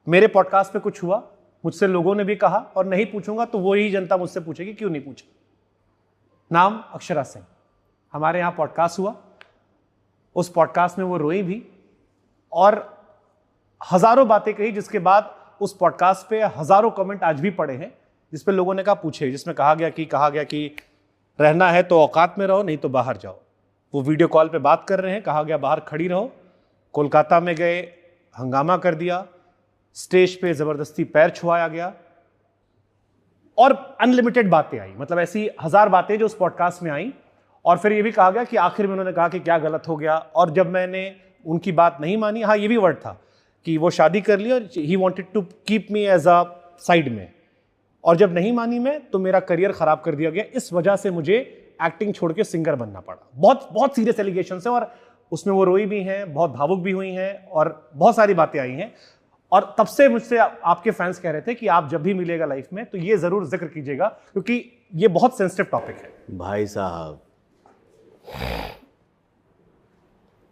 मेरे पॉडकास्ट पे कुछ हुआ, मुझसे लोगों ने भी कहा, और नहीं पूछूंगा तो वही जनता मुझसे पूछेगी क्यों नहीं पूछा। नाम अक्षरा सिंह। हमारे यहाँ पॉडकास्ट हुआ, उस पॉडकास्ट में वो रोई भी और हजारों बातें कही, जिसके बाद उस पॉडकास्ट पे हजारों कमेंट आज भी पड़े हैं जिस पे लोगों ने कहा पूछे, जिसमें कहा गया कि रहना है तो औकात में रहो, नहीं तो बाहर जाओ। वो वीडियो कॉल पे बात कर रहे हैं, कहा गया बाहर खड़ी रहो। कोलकाता में गए, हंगामा कर दिया, स्टेज पे जबरदस्ती पैर छुआया गया और अनलिमिटेड बातें आई, मतलब ऐसी 1000 बातें जो उस पॉडकास्ट में आई। और फिर ये भी कहा गया कि आखिर में उन्होंने कहा कि क्या गलत हो गया, और जब मैंने उनकी बात नहीं मानी, हाँ ये भी वर्ड था कि वो शादी कर ली और he wanted to keep me as a side में, और जब नहीं मानी मैं तो मेरा करियर खराब कर दिया गया। इस वजह से मुझे एक्टिंग छोड़ के सिंगर बनना पड़ा। बहुत बहुत सीरियस एलिगेशंस हैं और उसमें वो रोई भी हैं, बहुत भावुक भी हुई हैं और बहुत सारी बातें आई हैं। और तब से मुझसे आपके फैंस कह रहे थे कि आप जब भी मिलेगा लाइफ में तो ये जरूर जिक्र कीजिएगा, क्योंकि ये बहुत सेंसिटिव टॉपिक है। भाई साहब,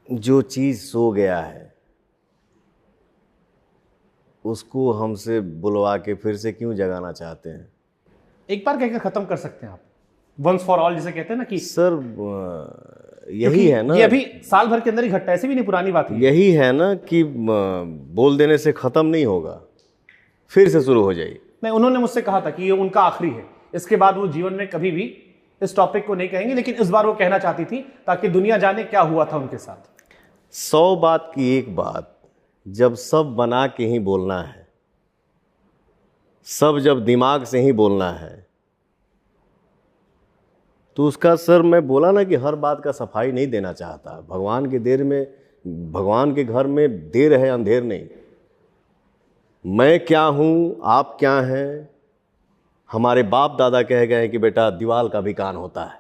जो चीज सो गया है उसको हमसे बुलवा के फिर से क्यों जगाना चाहते हैं? एक बार कहकर खत्म कर सकते हैं आप, वंस फॉर ऑल जिसे कहते हैं ना कि सर यही है ना, ये अभी साल भर के अंदर ही घटना, ऐसी भी नहीं पुरानी बात है। यही है ना कि बोल देने से खत्म नहीं होगा, फिर से शुरू हो जाएगी। नहीं, उन्होंने मुझसे कहा था कि ये उनका आखिरी है, इसके बाद वो जीवन में कभी भी इस टॉपिक को नहीं कहेंगे, लेकिन इस बार वो कहना चाहती थी ताकि दुनिया जाने क्या हुआ था उनके साथ। 100 बात की एक बात, जब सब बना के ही बोलना है, सब जब दिमाग से ही बोलना है, तो उसका सर मैं बोला ना कि हर बात का सफाई नहीं देना चाहता। भगवान के देर में, भगवान के घर में देर है अंधेर नहीं। मैं क्या हूँ, आप क्या हैं, हमारे बाप दादा कह गए हैं कि बेटा दीवाल का भी कान होता है।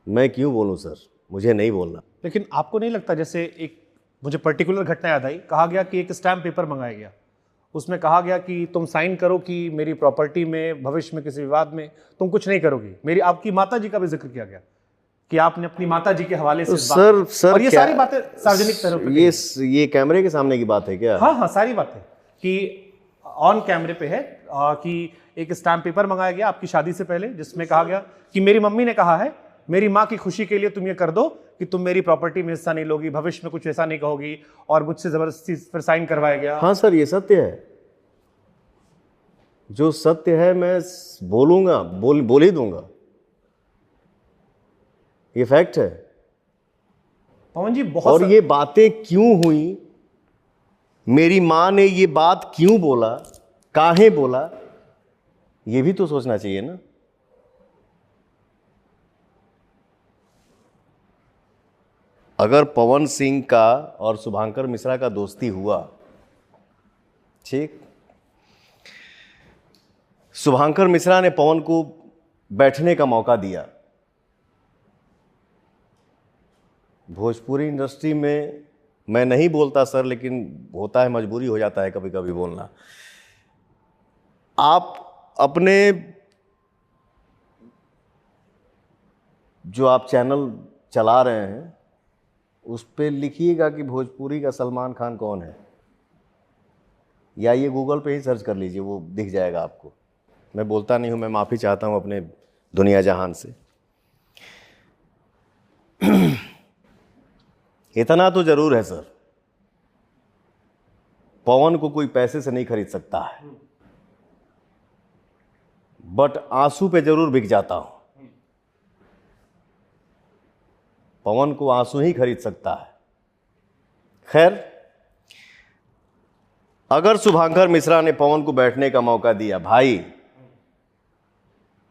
मैं क्यों बोलूँ सर, मुझे नहीं बोलना। लेकिन आपको नहीं लगता, जैसे एक मुझे पर्टिकुलर घटना याद आई, कहा गया कि एक स्टैम्प पेपर मंगाया गया, उसमें कहा गया कि तुम साइन करो कि मेरी प्रॉपर्टी में भविष्य में किसी विवाद में तुम कुछ नहीं करोगी। मेरी आपकी माता जी का भी जिक्र किया गया कि आपने अपनी माता जी के हवाले से सर और ये सारी बातें सार्वजनिक तरह पे, ये कैमरे के सामने की बात है क्या? हाँ, सारी बातें कि ऑन कैमरे पे है कि एक स्टैम्प पेपर मंगाया गया आपकी शादी से पहले, जिसमें कहा गया कि मेरी मम्मी ने कहा है मेरी माँ की खुशी के लिए तुम ये कर दो कि तुम मेरी प्रॉपर्टी में हिस्सा नहीं लोगी, भविष्य में कुछ ऐसा नहीं कहोगी, और मुझसे जबरदस्ती फिर साइन करवाया गया। हाँ सर, ये सत्य है। जो सत्य है मैं बोलूंगा, बोल ही दूंगा, ये फैक्ट है। पवन जी, बहुत और ये बातें क्यों हुई, मेरी माँ ने ये बात क्यों बोला, काहे बोला, ये भी तो सोचना चाहिए ना। अगर पवन सिंह का और शुभांकर मिश्रा का दोस्ती हुआ, ठीक, शुभांकर मिश्रा ने पवन को बैठने का मौका दिया। भोजपुरी इंडस्ट्री में मैं नहीं बोलता सर, लेकिन होता है, मजबूरी हो जाता है कभी कभी बोलना। आप अपने जो आप चैनल चला रहे हैं उस पर लिखिएगा कि भोजपुरी का सलमान खान कौन है, या ये गूगल पे ही सर्च कर लीजिए, वो दिख जाएगा आपको। मैं बोलता नहीं हूँ, मैं माफ़ी चाहता हूँ अपने दुनिया जहान से। इतना तो जरूर है सर, पवन को कोई पैसे से नहीं खरीद सकता है, बट आंसू पे जरूर बिक जाता हूं। पवन को आंसू ही खरीद सकता है। खैर, अगर शुभांकर मिश्रा ने पवन को बैठने का मौका दिया, भाई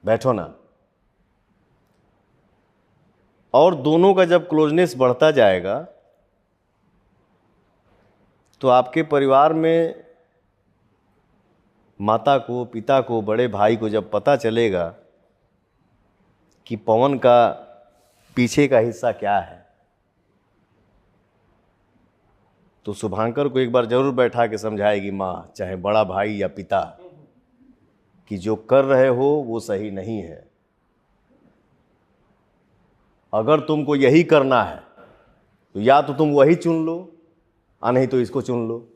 बैठो ना, और दोनों का जब क्लोजनेस बढ़ता जाएगा तो आपके परिवार में माता को, पिता को, बड़े भाई को जब पता चलेगा कि पवन का पीछे का हिस्सा क्या है, तो शुभांकर को एक बार जरूर बैठा के समझाएगी माँ, चाहे बड़ा भाई या पिता, कि जो कर रहे हो वो सही नहीं है। अगर तुमको यही करना है तो या तो तुम वही चुन लो नहीं तो इसको चुन लो।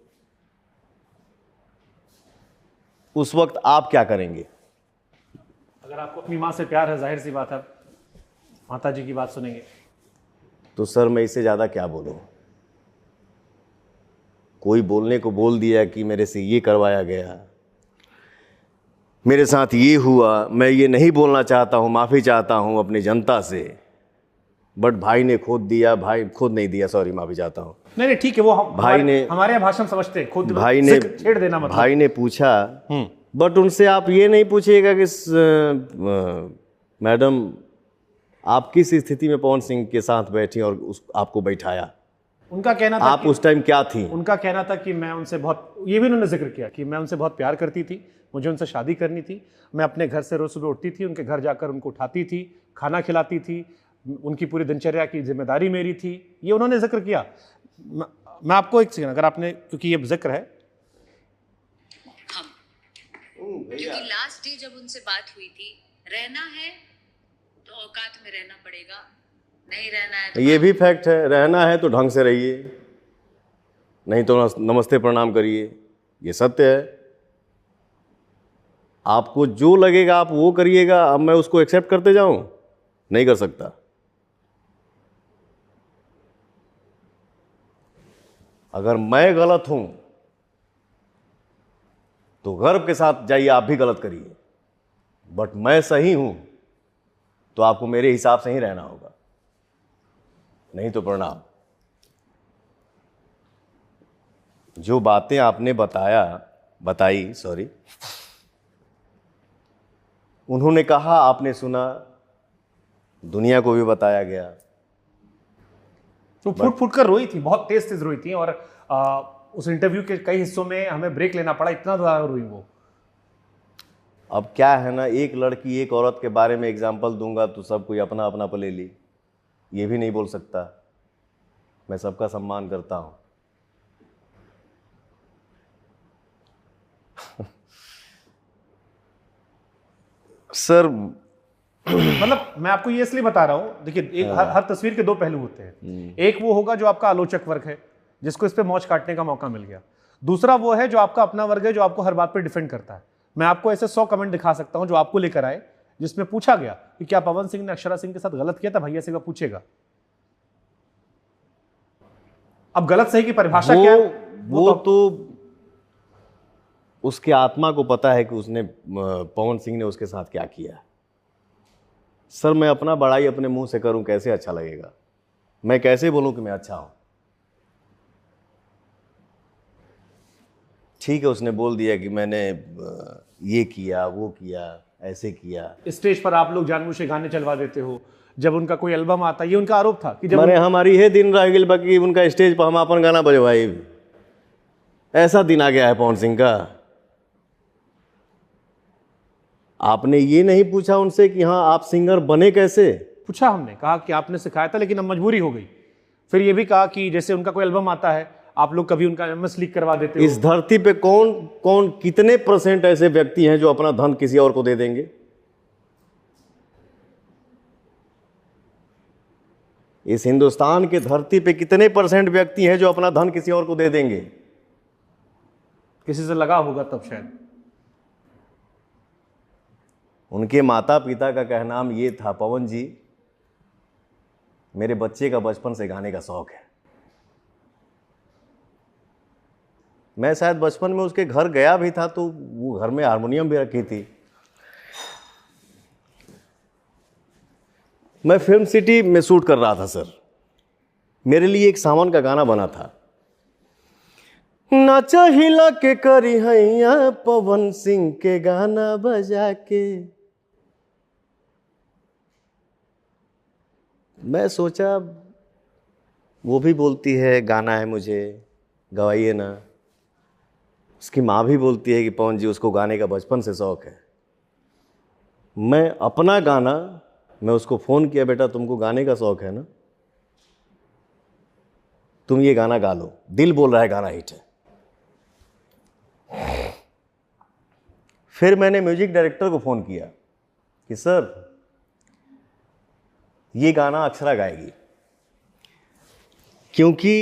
उस वक्त आप क्या करेंगे? अगर आपको अपनी माँ से प्यार है, जाहिर सी बात है माता जी की बात सुनेंगे। तो सर मैं इससे ज़्यादा क्या बोलूँ? कोई बोलने को बोल दिया कि मेरे से ये करवाया गया, मेरे साथ ये हुआ, मैं ये नहीं बोलना चाहता हूँ, माफ़ी चाहता हूँ अपनी जनता से, बट भाई ने खुद दिया, भाई खुद नहीं दिया, सॉरी माफ़ी चाहता हूँ। नहीं ठीक है, वो भाई ने, हमारे यहाँ भाषण समझते हैं, खुद भाई ने छेड़ देना मतलब। भाई ने पूछा, बट उनसे आप ये नहीं पूछिएगा कि मैडम आप किस स्थिति में पवन सिंह के साथ बैठी और आपको बैठाया। उनका कहना था आप उस टाइम क्या थी? उनका कहना था कि मैं उनसे बहुत, ये भी उन्होंने जिक्र किया कि मैं उनसे बहुत प्यार करती थी, मुझे उनसे शादी करनी थी, मैं अपने घर से रोज सुबह उठती थी, उनके घर जाकर उनको उठाती थी, खाना खिलाती थी, उनकी पूरी दिनचर्या की जिम्मेदारी मेरी थी, ये उन्होंने जिक्र किया। मैं आपको एक सेकंड, अगर आपने, क्योंकि ये जिक्र है, क्योंकि लास्ट डे जब उनसे बात हुई थी, रहना है तो औकात में रहना पड़ेगा, नहीं रहना है तो ये भी फैक्ट है, रहना है तो ढंग से रहिए, नहीं तो नमस्ते प्रणाम करिए, ये सत्य है। आपको जो लगेगा आप वो करिएगा। अब मैं उसको एक्सेप्ट करते जाऊं? नहीं कर सकता। अगर मैं गलत हूं तो गर्व के साथ जाइए, आप भी गलत करिए, बट मैं सही हूं तो आपको मेरे हिसाब से ही रहना होगा, नहीं तो प्रणाम। जो बातें आपने बताई, उन्होंने कहा, आपने सुना, दुनिया को भी बताया गया। तो फुट कर रोई थी, बहुत तेज रोई थी, और उस इंटरव्यू के कई हिस्सों में हमें ब्रेक लेना पड़ा, इतना ज़्यादा रोई वो। अब क्या है ना, एक लड़की एक औरत के बारे में एग्जाम्पल दूंगा तो सब कोई अपना अपना पे ले ली, ये भी नहीं बोल सकता। मैं सबका सम्मान करता हूं। सर मतलब मैं आपको ये इसलिए बता रहा हूं, देखिए हर तस्वीर के दो पहलू होते हैं। एक वो होगा जो आपका आलोचक वर्ग है, जिसको इस पे मौज काटने का मौका मिल गया। दूसरा वो है जो आपका अपना वर्ग है, जो आपको हर बात पे डिफेंड करता है। मैं आपको ऐसे 100 कमेंट दिखा सकता हूं जो आपको लेकर आए, जिसमें पूछा गया कि क्या पवन सिंह ने अक्षरा सिंह के साथ गलत किया था, भैया से पूछेगा। अब गलत सही की परिभाषा क्या है, वो तो उसके आत्मा को पता है कि उसने, पवन सिंह ने उसके साथ क्या किया। सर मैं अपना बड़ाई अपने मुंह से करूं, कैसे अच्छा लगेगा? मैं कैसे बोलूं कि मैं अच्छा हूं? ठीक है, उसने बोल दिया कि मैंने ये किया, वो किया, ऐसे किया। स्टेज पर आप लोग जानबूझ के गाने चलवा देते हो, जब उनका कोई एल्बम आता, ये उनका आरोप था कि जब हमारी ये दिन रह गई बाकी उनका स्टेज पर हम अपन गाना बजवाए। ऐसा दिन आ गया है पवन सिंह का। आपने ये नहीं पूछा उनसे कि हाँ आप सिंगर बने कैसे? पूछा, हमने कहा कि आपने सिखाया था लेकिन अब मजबूरी हो गई। फिर ये भी कहा कि जैसे उनका कोई एल्बम आता है, आप लोग कभी उनका एमएस लीक करवा देते हो। इस धरती पे कौन कितने % ऐसे व्यक्ति हैं जो अपना धन किसी और को दे देंगे? इस हिंदुस्तान के धरती पे कितने % व्यक्ति हैं जो अपना धन किसी और को दे देंगे? किसी से लगा होगा तब शायद। उनके माता पिता का कहनाम ये था, पवन जी मेरे बच्चे का बचपन से गाने का शौक है। मैं शायद बचपन में उसके घर गया भी था तो वो घर में हारमोनियम भी रखी थी। मैं फिल्म सिटी में शूट कर रहा था सर, मेरे लिए एक सावन का गाना बना था, नाचा हिला के करी हैया पवन सिंह के गाना बजा के। मैं सोचा वो भी बोलती है गाना है मुझे, गवाइए ना। उसकी माँ भी बोलती है कि पवन जी उसको गाने का बचपन से शौक है। मैं अपना गाना, मैं उसको फ़ोन किया, बेटा तुमको गाने का शौक है ना, तुम ये गाना गा लो, दिल बोल रहा है गाना हिट है। फिर मैंने म्यूजिक डायरेक्टर को फ़ोन किया कि सर ये गाना अक्षरा गाएगी, क्योंकि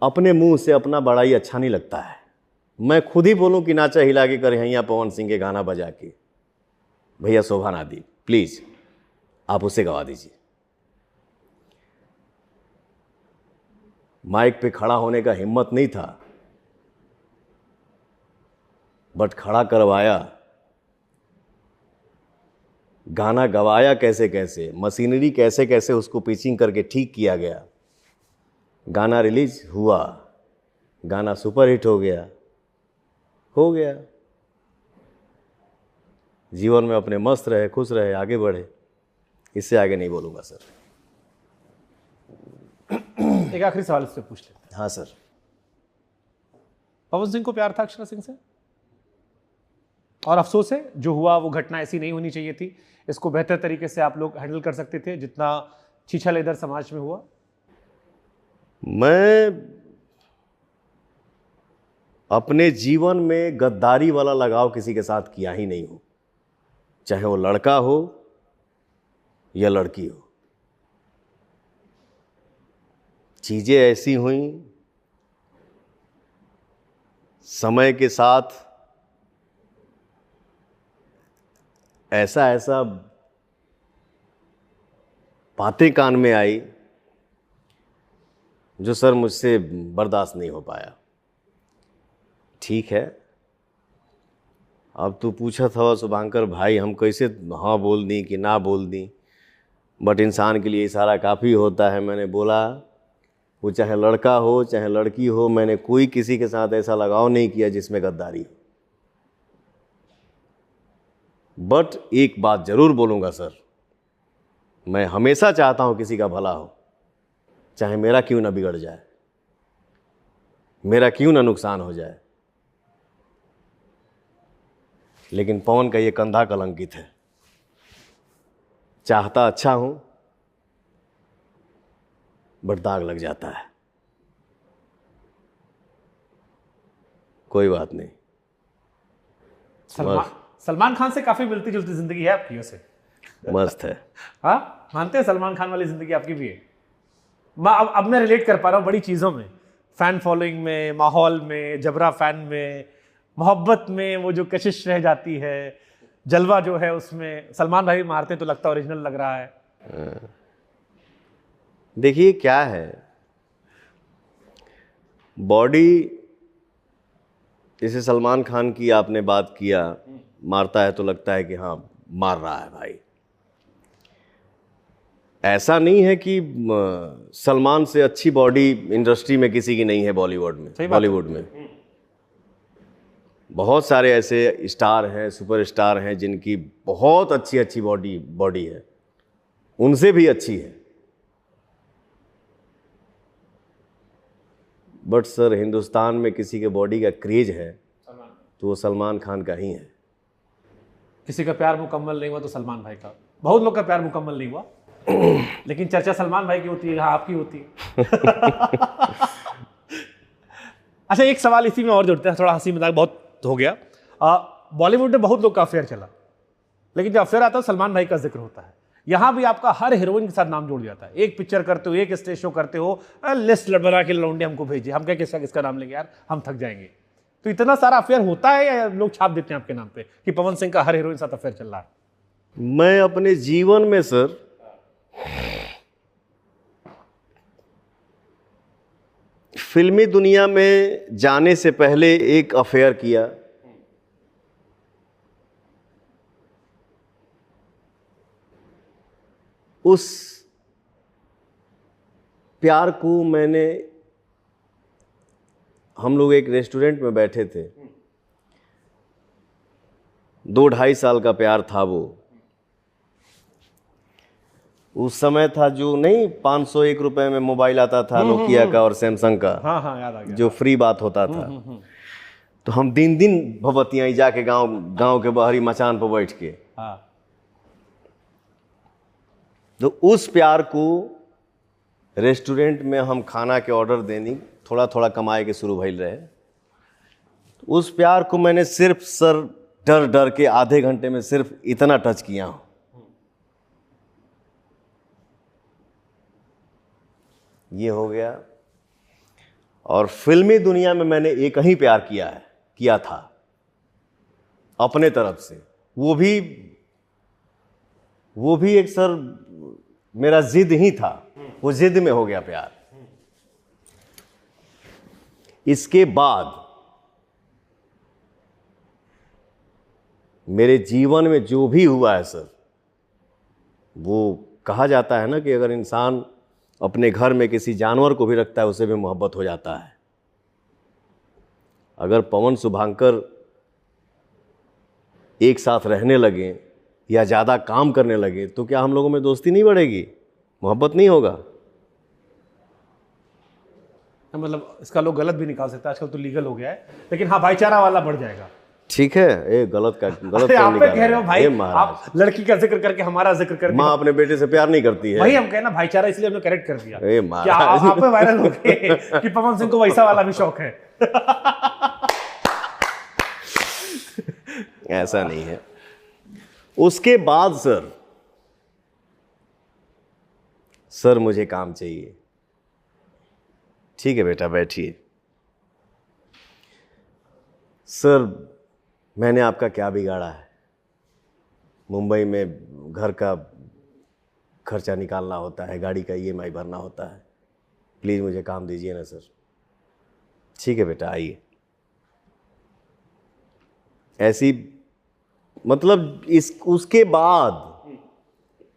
अपने मुंह से अपना बड़ाई अच्छा नहीं लगता है। मैं खुद ही बोलूं कि नाचा हिला के कर यहाँ पवन सिंह के गाना बजा के, भैया शोभा ना दी, प्लीज आप उसे गवा दीजिए। माइक पे खड़ा होने का हिम्मत नहीं था, बट खड़ा करवाया, गाना गवाया कैसे कैसे, मशीनरी कैसे कैसे उसको पिचिंग करके ठीक किया गया, गाना रिलीज हुआ, गाना सुपरहिट हो गया। जीवन में अपने मस्त रहे, खुश रहे, आगे बढ़े, इससे आगे नहीं बोलूँगा सर। एक आखिरी सवाल इससे पूछ लेते हैं। हाँ सर। पवन सिंह को प्यार था अक्षरा सिंह से? और अफसोस है जो हुआ वो घटना ऐसी नहीं होनी चाहिए थी, इसको बेहतर तरीके से आप लोग हैंडल कर सकते थे जितना छीछल इधर समाज में हुआ। मैं अपने जीवन में गद्दारी वाला लगाव किसी के साथ किया ही नहीं हूं, चाहे वो लड़का हो या लड़की हो। चीजें ऐसी हुई, समय के साथ ऐसा बातें कान में आई जो सर मुझसे बर्दाश्त नहीं हो पाया। ठीक है, अब तू पूछा था शुभांकर भाई हम कैसे हाँ बोल दी कि ना बोल दी, बट इंसान के लिए इशारा काफ़ी होता है। मैंने बोला वो चाहे लड़का हो चाहे लड़की हो, मैंने कोई किसी के साथ ऐसा लगाव नहीं किया जिसमें गद्दारी हो। बट एक बात जरूर बोलूँगा सर, मैं हमेशा चाहता हूँ किसी का भला हो, चाहे मेरा क्यों ना बिगड़ जाए, मेरा क्यों ना नुकसान हो जाए। लेकिन पवन का ये कंधा कलंकित है। चाहता अच्छा हूं बट दाग लग जाता है। कोई बात नहीं। सलमान खान से काफी मिलती जुलती जिंदगी है आपकी वैसे। मस्त है। हाँ, मानते हैं सलमान खान वाली जिंदगी आपकी भी है? अब मैं रिलेट कर पा रहा हूँ बड़ी चीज़ों में, फैन फॉलोइंग में, माहौल में, जबरा फैन में, मोहब्बत में वो जो कशिश रह जाती है, जलवा जो है उसमें। सलमान भाई मारते तो लगता ओरिजिनल लग रहा है। देखिए क्या है, बॉडी, जैसे सलमान खान की आपने बात किया, मारता है तो लगता है कि हाँ मार रहा है भाई। ऐसा नहीं है कि सलमान से अच्छी बॉडी इंडस्ट्री में किसी की नहीं है बॉलीवुड में। बॉलीवुड में बहुत सारे ऐसे स्टार हैं, सुपरस्टार हैं जिनकी बहुत अच्छी बॉडी है, उनसे भी अच्छी है। बट सर हिंदुस्तान में किसी के बॉडी का क्रेज है तो वो सलमान खान का ही है। किसी का प्यार मुकम्मल नहीं हुआ तो सलमान भाई का। बहुत लोग का प्यार मुकम्मल नहीं हुआ लेकिन चर्चा सलमान भाई की होती है, हाँ आपकी होती है। अच्छा, एक सवाल इसी में और जोड़ते हैं, थोड़ा हंसी मजाक बहुत हो गया। बॉलीवुड में बहुत लोग का अफेयर चला, लेकिन जब अफेयर आता है सलमान भाई का जिक्र होता है। यहां भी आपका हर हीरोइन के साथ नाम जोड़ जाता है। एक पिक्चर करते हो, एक स्टेज शो करते हो, लिस्ट बना के लौंडे हमको भेजिए, हम क्या किसका नाम लेंगे यार, हम थक जाएंगे। तो इतना सारा अफेयर होता है या लोग छाप देते हैं आपके नाम पे कि पवन सिंह का हर हीरोइन के साथ अफेयर चल रहा है? मैं अपने जीवन में सर फिल्मी दुनिया में जाने से पहले एक अफेयर किया। उस प्यार को मैंने, हम लोग एक रेस्टोरेंट में बैठे थे, 2-2.5 साल का प्यार था वो। उस समय था जो नहीं 501 रुपए में मोबाइल आता था नोकिया का और सैमसंग का, हाँ याद आ गया, जो फ्री बात होता था। तो हम दिन दिन भगवतियाँ जाके गांव के बाहरी मचान पर बैठ के, हाँ। तो उस प्यार को रेस्टोरेंट में हम खाना के ऑर्डर देनी, थोड़ा थोड़ा कमाए के शुरू भइल रहे। उस प्यार को मैंने सिर्फ सर डर डर के आधे घंटे में सिर्फ इतना टच किया हूं। ये हो गया। और फिल्मी दुनिया में मैंने एक ही प्यार किया था अपने तरफ से, वो भी एक सर मेरा जिद ही था, वो जिद में हो गया प्यार। इसके बाद मेरे जीवन में जो भी हुआ है सर, वो कहा जाता है ना कि अगर इंसान अपने घर में किसी जानवर को भी रखता है उसे भी मोहब्बत हो जाता है। अगर पवन शुभांकर एक साथ रहने लगे या ज़्यादा काम करने लगे तो क्या हम लोगों में दोस्ती नहीं बढ़ेगी, मोहब्बत नहीं होगा? मतलब इसका लोग गलत भी निकाल सकते हैं, आजकल तो लीगल हो गया है, लेकिन हाँ भाईचारा वाला बढ़ जाएगा। ठीक है, ये गलत अरे आप पे कह रहे हो भाई, आप लड़की का जिक्र करके हमारा जिक्र करके। माँ अपने बेटे से प्यार नहीं करती है, वही हम कहना भाईचारा, इसलिए हमने करेक्ट कर दिया। क्या आप पे वायरल हो गए कि पवन सिंह को वैसा वाला भी शौक है। ऐसा नहीं है। उसके बाद सर मुझे काम चाहिए। ठीक है बेटा बैठिए। सर मैंने आपका क्या बिगाड़ा है? मुंबई में घर का खर्चा निकालना होता है, गाड़ी का EMI भरना होता है, प्लीज़ मुझे काम दीजिए ना सर। ठीक है बेटा आइए। ऐसी मतलब उसके बाद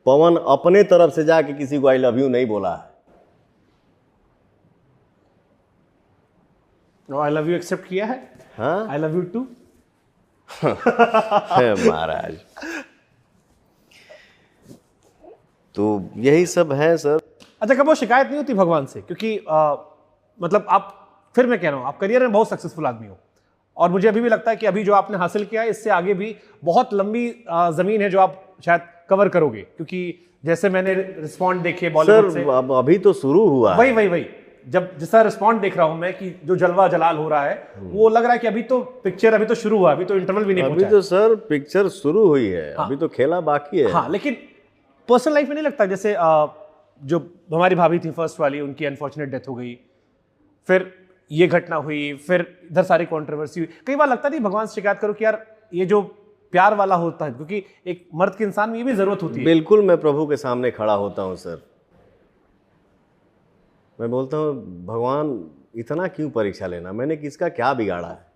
पवन अपने तरफ से जाके किसी को आई लव यू नहीं बोला है। आई लव यू एक्सेप्ट किया है? हाँ, आई लव यू टू। महाराज तो यही सब है सर। अच्छा, कब वो शिकायत नहीं होती भगवान से? क्योंकि मतलब फिर मैं कह रहा हूं, आप करियर में बहुत सक्सेसफुल आदमी हो, और मुझे अभी भी लगता है कि अभी जो आपने हासिल किया है इससे आगे भी बहुत लंबी जमीन है जो आप शायद कवर करोगे, क्योंकि जैसे मैंने रिस्पॉन्ड देखे बॉलीवुड से। अब अभी तो शुरू हुआ है। वही जब जैसा रिस्पॉन्ड देख रहा हूं मैं कि जो जलवा जलाल हो रहा है, वो लग रहा है कि अभी तो पिक्चर अभी तो शुरू हुआ, अभी तो इंटरवल भी नहीं पहुंचा। अभी तो सर पिक्चर शुरू हुई है। हाँ, अभी तो खेला बाकी है। हाँ, लेकिन पर्सनल लाइफ में नहीं लगता जैसे जो हमारी भाभी थी फर्स्ट वाली, उनकी अनफॉर्चुनेट डेथ हो गई, फिर ये घटना हुई, फिर इधर सारी कंट्रोवर्सी हुई, कई बार लगता नहीं भगवान से शिकायत करो कि यार ये जो प्यार वाला होता है, क्योंकि एक मर्द के इंसान में ये भी जरूरत होती है। बिल्कुल, मैं प्रभु के सामने खड़ा होता हूं सर, मैं बोलता हूं भगवान इतना क्यों परीक्षा लेना, मैंने किसका क्या बिगाड़ा है?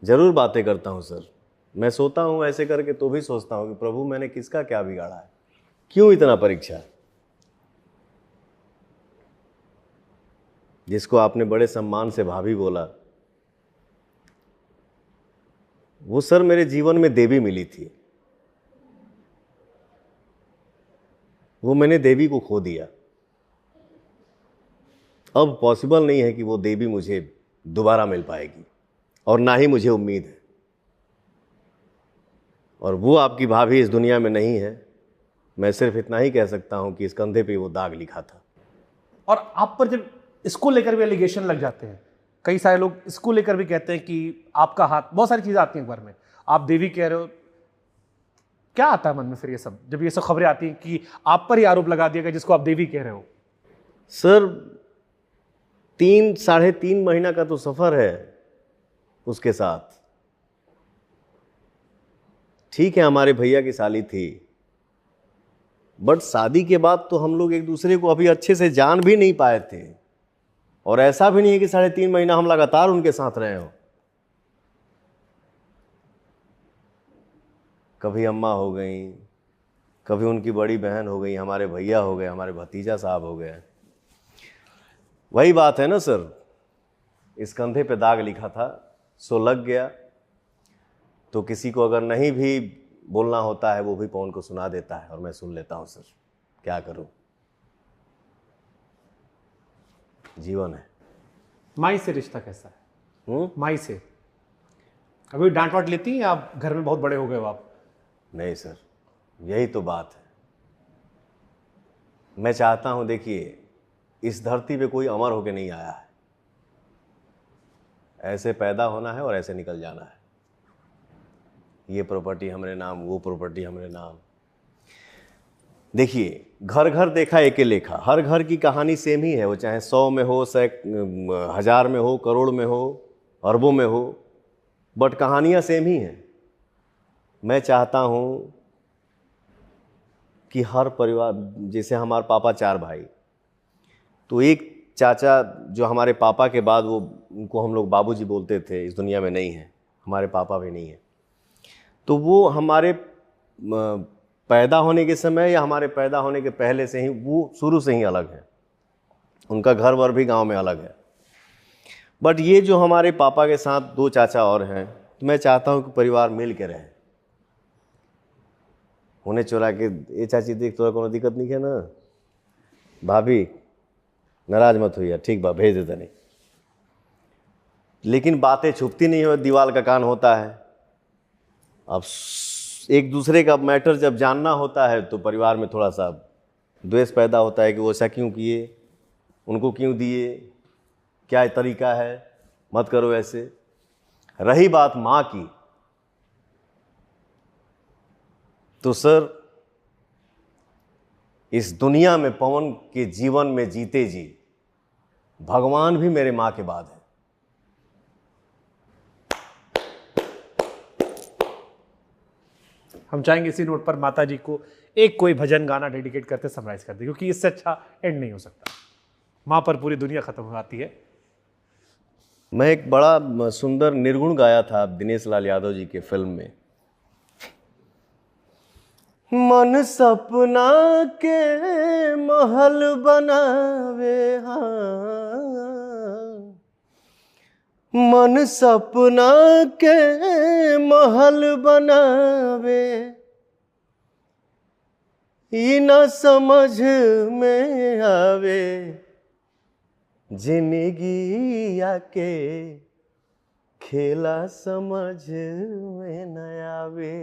जरूर बातें करता हूं सर, मैं सोता हूं ऐसे करके तो भी सोचता हूं कि प्रभु मैंने किसका क्या बिगाड़ा है, क्यों इतना परीक्षा? जिसको आपने बड़े सम्मान से भाभी बोला, वो सर मेरे जीवन में देवी मिली थी, वो मैंने देवी को खो दिया। अब पॉसिबल नहीं है कि वो देवी मुझे दोबारा मिल पाएगी, और ना ही मुझे उम्मीद है। और वो आपकी भाभी इस दुनिया में नहीं है। मैं सिर्फ इतना ही कह सकता हूं कि इस कंधे पे वो दाग लिखा था। और आप पर जब इसको लेकर भी एलिगेशन लग जाते हैं, कई सारे लोग इसको लेकर भी कहते हैं कि आपका हाथ, बहुत सारी चीजें आती हैं एक बार में, आप देवी कह रहे हो, क्या आता है मन में फिर ये सब, जब ये सब खबरें आती हैं कि आप पर ही आरोप लगा दिया गया जिसको आप देवी कह रहे हो? सर 3-3.5 महीना का तो सफर है उसके साथ। ठीक है हमारे भैया की साली थी, बट शादी के बाद तो हम लोग एक दूसरे को अभी अच्छे से जान भी नहीं पाए थे, और ऐसा भी नहीं है कि 3.5 महीना हम लगातार उनके साथ रहे हो। कभी अम्मा हो गई, कभी उनकी बड़ी बहन हो गई, हमारे भैया हो गए, हमारे भतीजा साहब हो गए। वही बात है ना सर, इस कंधे पे दाग लिखा था सो लग गया। तो किसी को अगर नहीं भी बोलना होता है वो भी पवन को सुना देता है, और मैं सुन लेता हूं सर, क्या करूं, जीवन है। माई से रिश्ता कैसा है? माई से कभी डांट वाट लेती हैं? आप घर में बहुत बड़े हो गए हो आप। नहीं सर, यही तो बात है। मैं चाहता हूं, देखिए इस धरती पे कोई अमर होके नहीं आया है, ऐसे पैदा होना है और ऐसे निकल जाना है। ये प्रॉपर्टी हमारे नाम, वो प्रॉपर्टी हमारे नाम। देखिए, घर घर देखा एके लेखा, हर घर की कहानी सेम ही है, वो चाहे 100 में हो, 1000 में हो, करोड़ में हो, अरबों में हो, बट कहानियाँ सेम ही हैं। मैं चाहता हूँ कि हर परिवार, जैसे हमारे पापा 4 भाई, तो एक चाचा जो हमारे पापा के बाद, वो उनको हम लोग बाबूजी बोलते थे, इस दुनिया में नहीं है, हमारे पापा भी नहीं है, तो वो हमारे पैदा होने के समय या हमारे पैदा होने के पहले से ही, वो शुरू से ही अलग है, उनका घर वर भी गांव में अलग है। बट ये जो हमारे पापा के साथ 2 चाचा और हैं, तो मैं चाहता हूँ कि परिवार मिल के रहे। उन्हें चुरा के, ये चाची देख तोरा कोनो दिक्कत नहीं है ना, भाभी नाराज मत हुई, ठीक बा, भेज देता नहीं, लेकिन बातें छुपती नहीं हो, दीवार का कान होता है। अब एक दूसरे का मैटर जब जानना होता है तो परिवार में थोड़ा सा द्वेष पैदा होता है कि वो ऐसा क्यों किए, उनको क्यों दिए, क्या तरीका है, मत करो ऐसे। रही बात माँ की, तो सर इस दुनिया में पवन के जीवन में जीते जी भगवान भी मेरे माँ के बाद है। हम चाहेंगे इसी नोट पर माता जी को एक कोई भजन गाना डेडिकेट करते समराइज कर दे, क्योंकि इससे अच्छा एंड नहीं हो सकता। माँ पर पूरी दुनिया खत्म हो जाती है। मैं एक बड़ा सुंदर निर्गुण गाया था दिनेश लाल यादव जी के फिल्म में। मन सपना के महल बनावे, हाँ, मन सपना के महल बनावे, ई न समझ में आवे, जिंदगी आके खेला समझ में न आवे।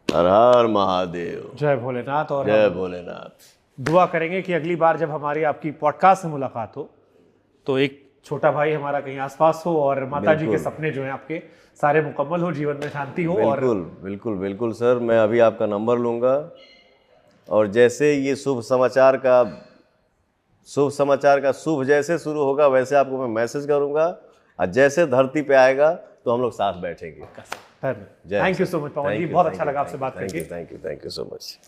हर हर महादेव, जय भोलेनाथ। और जय भोलेनाथ। दुआ करेंगे कि अगली बार जब हमारी आपकी पॉडकास्ट में मुलाकात हो तो एक छोटा भाई हमारा कहीं आसपास हो और माता जी के सपने जो हैं आपके सारे मुकम्मल हो, जीवन में शांति हो। बिल्कुल, और बिल्कुल बिल्कुल सर, मैं अभी आपका नंबर लूँगा और जैसे ये शुभ समाचार का शुभ जैसे शुरू होगा वैसे आपको मैं मैसेज करूँगा, और जैसे धरती पे आएगा तो हम लोग साथ बैठेंगे। थैंक यू सो मच पवन जी, बहुत अच्छा लगा आपसे बात करके। Thank you so much.